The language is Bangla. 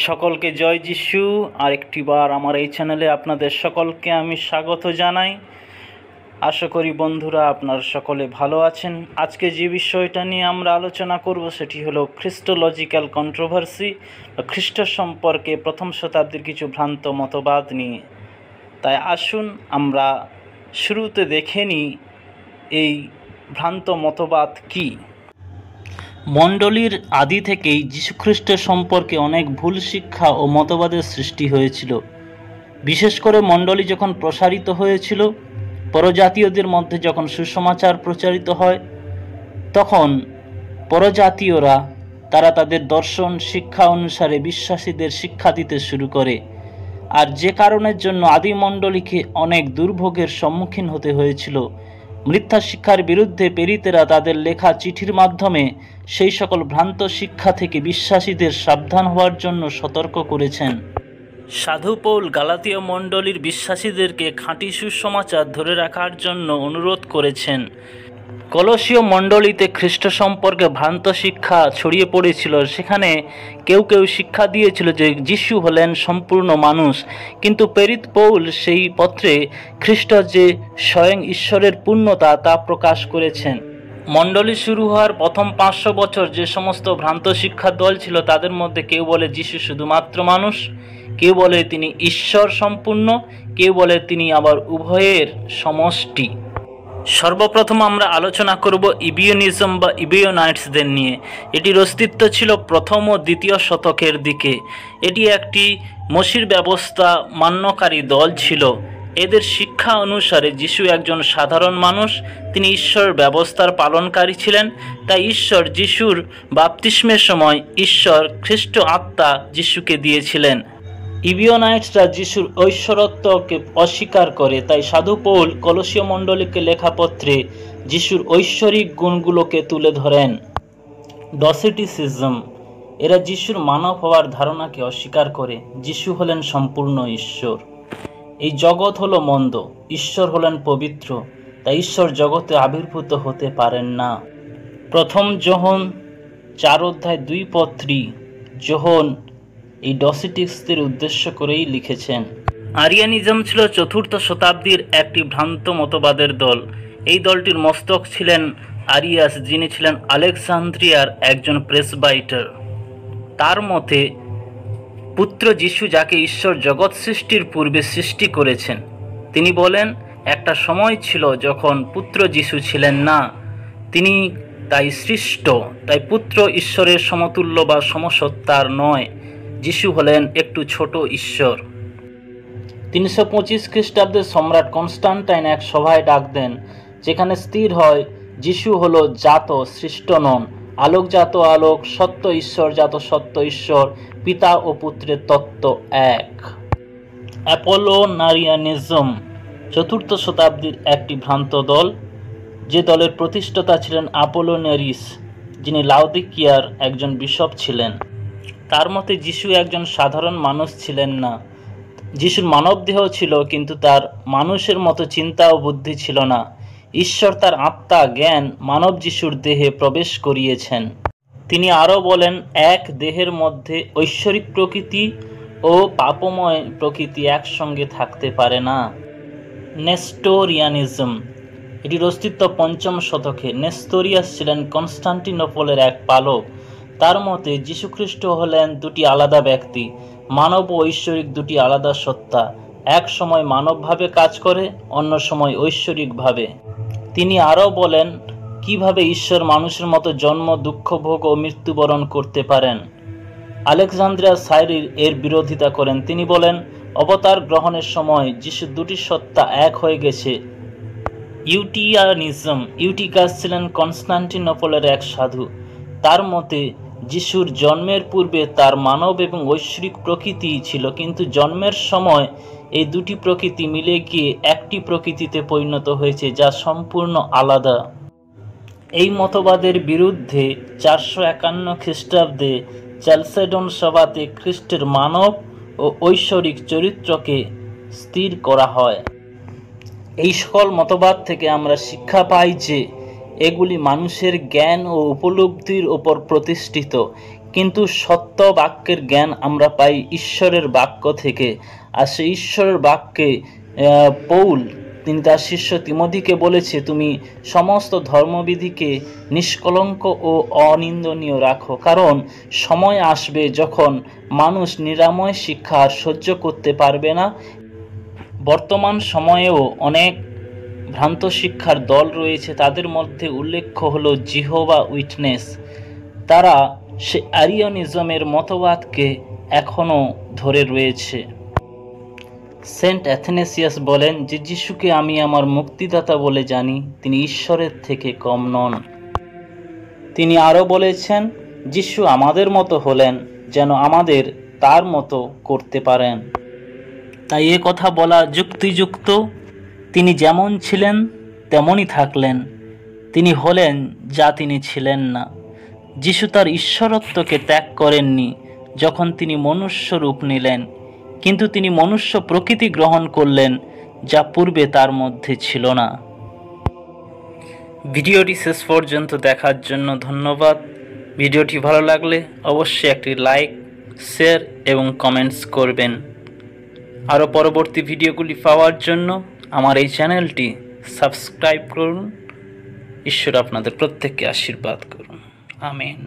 সকলকে জয় যিশু। আরেকটিবার আমার এই চ্যানেলে আপনাদের সকলকে আমি স্বাগত জানাই। আশা করি বন্ধুরা আপনারা সকলে ভালো আছেন। আজকে যে বিষয়টা নিয়ে আমরা আলোচনা করব সেটি হলো খ্রিস্টোলজিক্যাল কন্ট্রোভার্সি বা খ্রিস্ট সম্পর্কে প্রথম শতাব্দীর কিছু ভ্রান্ত মতবাদ নিয়ে। তাই আসুন আমরা শুরুতে দেখে নিই এই ভ্রান্ত মতবাদ কী। মণ্ডলীর আদি থেকেই যীশুখ্রিস্টের সম্পর্কে অনেক ভুল শিক্ষা ও মতবাদের সৃষ্টি হয়েছিল। বিশেষ করে মণ্ডলী যখন প্রসারিত হয়েছিল, পরজাতীয়দের মধ্যে যখন সুসমাচার প্রচারিত হয়, তখন পরজাতীয়রা তারা তাদের দর্শন শিক্ষা অনুসারে বিশ্বাসীদের শিক্ষা দিতে শুরু করে। আর যে কারণের জন্য আদি মণ্ডলীকে অনেক দুর্ভোগের সম্মুখীন হতে হয়েছিল। মিথ্যা শিক্ষার বিরুদ্ধে প্রেরিতেরা তাদের লেখা চিঠির মাধ্যমে সেই সকল ভ্রান্ত শিক্ষা থেকে বিশ্বাসীদের সাবধান হওয়ার জন্য সতর্ক করেছেন। সাধু পৌল গালাতীয় মণ্ডলীর বিশ্বাসীদেরকে খাঁটি সুসমাচার ধরে রাখার জন্য অনুরোধ করেছেন। কলসীয় মণ্ডলীতে খ্রিস্ট সম্পর্কে ভ্রান্ত শিক্ষা ছড়িয়ে পড়েছিল। সেখানে কেউ কেউ শিক্ষা দিয়েছিল যে যিশু হলেন সম্পূর্ণ মানুষ, কিন্তু প্রেরিত পৌল সেই পত্রে খ্রিস্ট যে স্বয়ং ঈশ্বরের পূর্ণতা তা প্রকাশ করেছেন। মণ্ডলী শুরু হওয়ার প্রথম 500 বছর যে সমস্ত ভ্রান্ত শিক্ষার দল ছিল, তাদের মধ্যে কেউ বলে যিশু শুধুমাত্র মানুষ, কেউ বলে তিনি ঈশ্বর সম্পূর্ণ, কেউ বলে তিনি আবার উভয়ের সমষ্টি। সর্বপ্রথম আমরা আলোচনা করব ইবিওনিজম বা ইবিওনাইটসদের নিয়ে। এটির অস্তিত্ব ছিল প্রথম ও দ্বিতীয় শতকের দিকে। এটি একটি মসির ব্যবস্থা মান্যকারী দল ছিল। এদের শিক্ষা অনুসারে যিশু একজন সাধারণ মানুষ, তিনি ঈশ্বর ব্যবস্থার পালনকারী ছিলেন। তাই ঈশ্বর যিশুর বাপ্তিস্মের সময় ঈশ্বর খ্রিস্ট আত্মা যিশুকে দিয়েছিলেন। ইবিওনাইটসরা যিশুর ঐশ্বরত্বকে অস্বীকার করে। তাই সাধু পৌল কলসীয় মণ্ডলীকে লেখা পত্রে যিশুর ঐশ্বরিক গুণগুলোকে তুলে ধরেন। ডসেটিসিজম, এরা যিশুর মানব হওয়ার ধারণাকে অস্বীকার করে। যিশু হলেন সম্পূর্ণ ঈশ্বর। এই জগৎ হলো মন্দ, ঈশ্বর হলেন পবিত্র, তাই ঈশ্বর জগতে আবির্ভূত হতে পারেন না। প্রথম যোহন 4:2 পত্রী যোহন এই ডসেটিক্সদের উদ্দেশ্য করেই লিখেছেন। আরিয়ানিজম ছিল 4th শতাব্দীর একটি ভ্রান্ত মতবাদের দল। এই দলটির মস্তক ছিলেন আরিয়াস, যিনি ছিলেন আলেকজান্দ্রিয়ার একজন প্রেসবাইটার। তার মতে পুত্র যিশু, যাকে ঈশ্বর জগৎ সৃষ্টির পূর্বে সৃষ্টি করেছেন, তিনি বলেন একটা সময় ছিল যখন পুত্র যিশু ছিলেন না, তিনি তাই সৃষ্ট, তাই পুত্র ঈশ্বরের সমতুল্য বা সমসত্তার নয়। যিশু হলেন একটু ছোট ঈশ্বর। 325 খ্রিস্টাব্দে সম্রাট কনস্টান্টাইন এক সভায় ডাক দেন, যেখানে স্থির হয় যিশু হলো জাত, সৃষ্ট নন, আলোকজাত আলোক, সত্য ঈশ্বর জাত সত্য ঈশ্বর, পিতা ও পুত্রের তত্ত্ব এক। অ্যাপোলোনারিয়ানিজম 4th শতাব্দীর একটি ভ্রান্ত দল। যে দলের প্রতিষ্ঠাতা ছিলেন আপোলোনিয়ারিস, যিনি লাউদিকিয়ার একজন বিশপ ছিলেন। তার মতে যিশু একজন সাধারণ মানুষ ছিলেন না। যিশুর মানবদেহ ছিল, কিন্তু তার মানুষের মতো চিন্তা ও বুদ্ধি ছিল না। ঈশ্বর তার আত্মা জ্ঞান মানব যিশুর দেহে প্রবেশ করিয়েছেন। তিনি আরও বলেন, এক দেহের মধ্যে ঐশ্বরিক প্রকৃতি ও পাপময় প্রকৃতি একসঙ্গে থাকতে পারে না। নেস্টোরিয়ানিজম, এটির অস্তিত্ব 5ম শতকে। নেস্তোরিয়াস ছিলেন কনস্টান্টিনোপলের এক পালক। তার মতে যীশুখ্রিস্ট হলেন দুটি আলাদা ব্যক্তি, মানব ও ঐশ্বরিক দুটি আলাদা সত্তা। এক সময় মানবভাবে কাজ করে, অন্য সময় ঐশ্বরিকভাবে। তিনি আরও বলেন কিভাবে ঈশ্বর মানুষের মতো জন্ম, দুঃখ ভোগ ও মৃত্যুবরণ করতে পারেন। আলেকজান্দ্রিয়া সাইরিল এর বিরোধিতা করেন। তিনি বলেন অবতার গ্রহণের সময় যিশু দুটি সত্তা এক হয়ে গেছে। ইউটিকাস ছিলেন কনস্টান্টিনোপলের এক সাধু। তার মতে যিশুর জন্মের পূর্বে তার মানব এবং ঐশ্বরিক প্রকৃতি ছিল, কিন্তু জন্মের সময় এই দুটি প্রকৃতি মিলে গিয়ে একটি প্রকৃতিতে পরিণত হয়েছে, যা সম্পূর্ণ আলাদা। এই মতবাদের বিরুদ্ধে 451 খ্রিস্টাব্দে চ্যালসেডন সভাতে খ্রিস্টের মানব ও ঐশ্বরিক চরিত্রকে স্থির করা হয়। এই সকল মতবাদ থেকে আমরা শিক্ষা পাই যে এগুলি মানুষের জ্ঞান ও উপলব্ধির ওপর প্রতিষ্ঠিত, কিন্তু সত্য বাক্যের জ্ঞান আমরা পাই ঈশ্বরের বাক্য থেকে। আর সেই ঈশ্বরের বাক্যে পৌল তিনি তার শিষ্য তিমোথীকে বলেছে, তুমি সমস্ত ধর্মবিধিকে নিষ্কলঙ্ক ও অনিন্দনীয় রাখো, কারণ সময় আসবে যখন মানুষ নিরাময় শিক্ষা আর সহ্য করতে পারবে না। বর্তমান সময়েও অনেক ভ্রান্ত শিক্ষার দল রয়েছে, তাদের মধ্যে উল্লেখ্য হলো জিহোবা উইটনেস। তারা সে আরিয়ানিজমের মতবাদকে এখনও ধরে রয়েছে। সেন্ট অ্যাথেনেসিয়াস বলেন যে যিশুকে আমি আমার মুক্তিদাতা বলে জানি, তিনি ঈশ্বরের থেকে কম নন। তিনি আরও বলেছেন, যিশু আমাদের মতো হলেন যেন আমাদের তার মতো করতে পারেন। তাই এ কথা বলা যুক্তিযুক্ত। তিনি যেমন ছিলেন তেমনই থাকলেন, তিনি হলেন যা তিনি ছিলেন না। যিশু তার ঈশ্বরত্বকে ত্যাগ করেননি যখন তিনি মনুষ্য রূপ নিলেন, কিন্তু তিনি মনুষ্য প্রকৃতি গ্রহণ করলেন যা পূর্বে তার মধ্যে ছিল না। ভিডিওটি শেষ পর্যন্ত দেখার জন্য ধন্যবাদ। ভিডিওটি ভালো লাগলে অবশ্যই একটি লাইক, শেয়ার এবং কমেন্টস করবেন। আরও পরবর্তী ভিডিওগুলি পাওয়ার জন্য আমার এই চ্যানেলটি সাবস্ক্রাইব করুন। ঈশ্বর আপনাদের প্রত্যেককে আশীর্বাদ করুন। আমিন।